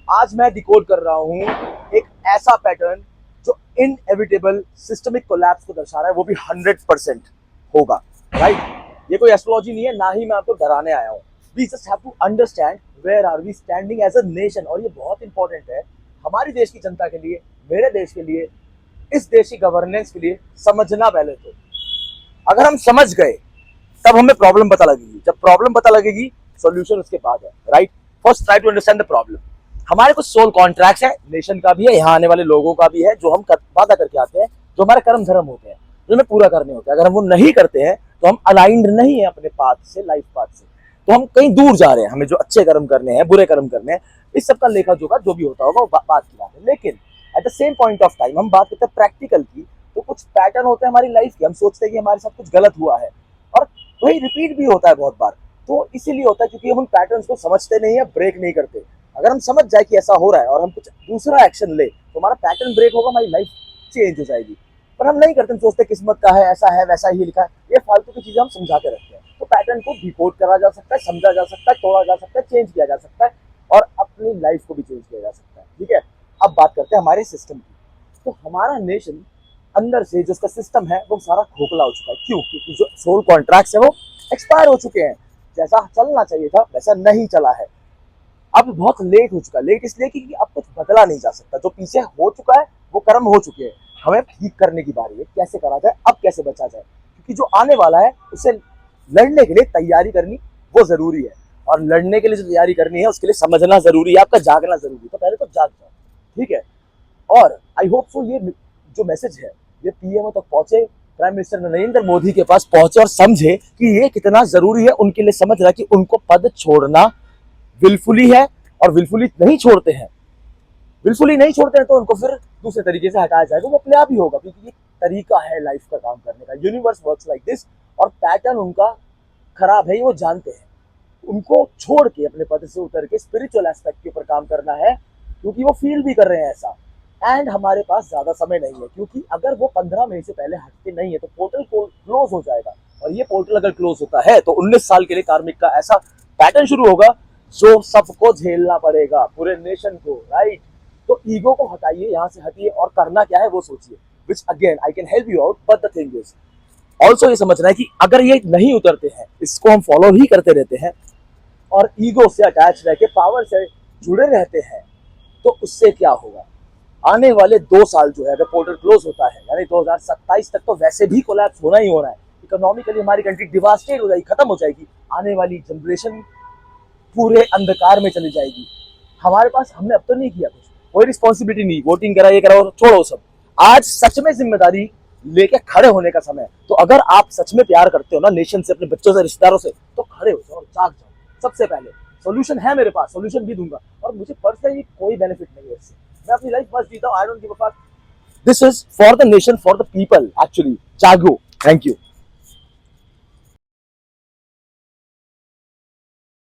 आज मैं डिकोड कर रहा हूँ एक ऐसा पैटर्न जो इनएविटेबल सिस्टमिक कोलैप्स को दर्शा रहा है, वो भी 100% होगा। राइट, ये कोई एस्ट्रोलॉजी नहीं है, ना ही मैं आपको डराने आया हूँ। We just have to understand where are we standing as a nation. और ये बहुत इंपॉर्टेंट है हमारी देश की जनता के लिए, मेरे देश के लिए, इस देश की गवर्नेंस के लिए समझना। पहले तो अगर हम समझ गए तब हमें प्रॉब्लम पता लगेगी, जब प्रॉब्लम पता लगेगी सॉल्यूशन उसके बाद है। Right, first try to understand the problem. हमारे कुछ सोल कॉन्ट्रैक्ट्स है, नेशन का भी है, यहाँ आने वाले लोगों का भी है, जो हम वादा करके आते हैं, जो हमारे कर्म धर्म होते हैं, जो हमें पूरा करने होते हैं। अगर हम वो नहीं करते हैं तो हम अलाइंड नहीं है अपने पाथ से, लाइफ पाथ से, तो हम कहीं दूर जा रहे हैं। हमें जो अच्छे कर्म करने हैं, बुरे कर्म करने हैं, इस सब का लेखा जोखा जो भी होता होगा वो बात की बात है। लेकिन at the same point of time हम बात करते हैं प्रैक्टिकल की, तो कुछ पैटर्न होते हैं हमारी लाइफ के, हम सोचते हैं कि हमारे साथ कुछ गलत हुआ है और वही रिपीट भी होता है बहुत बार। तो इसीलिए होता है क्योंकि हम उन पैटर्न्स को समझते नहीं है, ब्रेक नहीं करते। अगर हम समझ जाए कि ऐसा हो रहा है और हम कुछ दूसरा एक्शन ले तो हमारा पैटर्न ब्रेक होगा, हमारी लाइफ चेंज हो जाएगी। पर हम नहीं करते, हम सोचते किस्मत का है, ऐसा है, वैसा ही लिखा है। ये फालतू की चीजें हम समझा के रखते हैं। तो पैटर्न को डिकोड करा जा सकता है, समझा जा सकता है, तोड़ा जा सकता है, चेंज किया जा सकता है और अपनी लाइफ को भी चेंज किया जा सकता है। ठीक है, अब बात करते हैं हमारे सिस्टम की। तो हमारा नेशन अंदर से जो उसका सिस्टम है वो सारा खोखला हो चुका है। क्यों? क्योंकि जो सोल कॉन्ट्रैक्ट्स है वो एक्सपायर हो चुके हैं। जैसा चलना चाहिए था वैसा नहीं चला है, अब बहुत लेट हो चुका है। लेट इसलिए कि अब कुछ बदला नहीं जा सकता। जो पीछे हो चुका है वो कर्म हो चुके हैं, हमें ठीक करने की बारी है। कैसे करा जाए, अब कैसे बचा जाए, क्योंकि जो आने वाला है उससे लड़ने के लिए तैयारी करनी वो जरूरी है। और लड़ने के लिए जो तैयारी करनी है उसके लिए समझना जरूरी है, आपका जागना जरूरी है। तो पहले तो जाग जाओ, ठीक है। और आई होप सो ये जो मैसेज है ये पीएमओ तक पहुंचे, प्राइम मिनिस्टर नरेंद्र मोदी के पास पहुंचे और समझे कि ये कितना जरूरी है उनके लिए। समझ रहा कि उनको पद छोड़ना विलफुली है और विलफुली नहीं छोड़ते हैं, विलफुली नहीं छोड़ते हैं तो उनको फिर दूसरे तरीके से हटाया जाएगा, वो अपने आप ही होगा। क्योंकि ये तरीका है लाइफ का काम करने का, यूनिवर्स वर्क्स लाइक दिस। और पैटर्न उनका खराब है, ये वो जानते हैं। उनको छोड़ के अपने पद से उतर के स्पिरिचुअल एस्पेक्ट के ऊपर काम करना है, क्योंकि वो फील भी कर रहे हैं ऐसा। एंड हमारे पास ज्यादा समय नहीं है, क्योंकि अगर वो 15 मई से पहले हटते नहीं है तो पोर्टल क्लोज हो जाएगा। और ये पोर्टल अगर क्लोज होता है तो 19 साल के लिए कार्मिक का ऐसा पैटर्न शुरू होगा जो सबको झेलना पड़ेगा, पूरे नेशन को। राइट, तो ईगो को हटाइए, यहाँ से हटिए और करना क्या है वो सोचिए। Which again I can help you out, but the thing is also ये समझना है कि अगर ये नहीं उतरते हैं, इसको हम फॉलो ही करते रहते हैं और ईगो से अटैच रह के पावर से जुड़े रहते हैं, तो उससे क्या होगा? आने वाले 2 साल जो है अगर पोर्टल क्लोज होता है, यानी 2027 तक तो वैसे भी कोलैप्स होना ही होना है। इकोनॉमिकली हमारी कंट्री डिवास्टेट हो जाएगी, खत्म हो जाएगी। आने वाली जनरेशन पूरे अंधकार में चली जाएगी। हमारे पास, हमने अब तो नहीं किया कुछ, कोई रिस्पॉन्सिबिलिटी नहीं, वोटिंग करा, ये करा, छोड़ो सब। आज सच में जिम्मेदारी लेके खड़े होने का समय है। तो अगर आप सच में प्यार करते हो ना नेशन से, अपने बच्चों से, रिश्तेदारों से, तो खड़े हो जाओ और जाग जाओ। सबसे पहले सोल्यूशन है मेरे पास, सोल्यूशन भी दूंगा और मुझे पर्सनली कोई बेनिफिट नहीं है इससे। मैं अपनी लाइफ बस जीता हूँ, I don't give a fuck. This is for the nation, for the people actually. जागो। Thank you.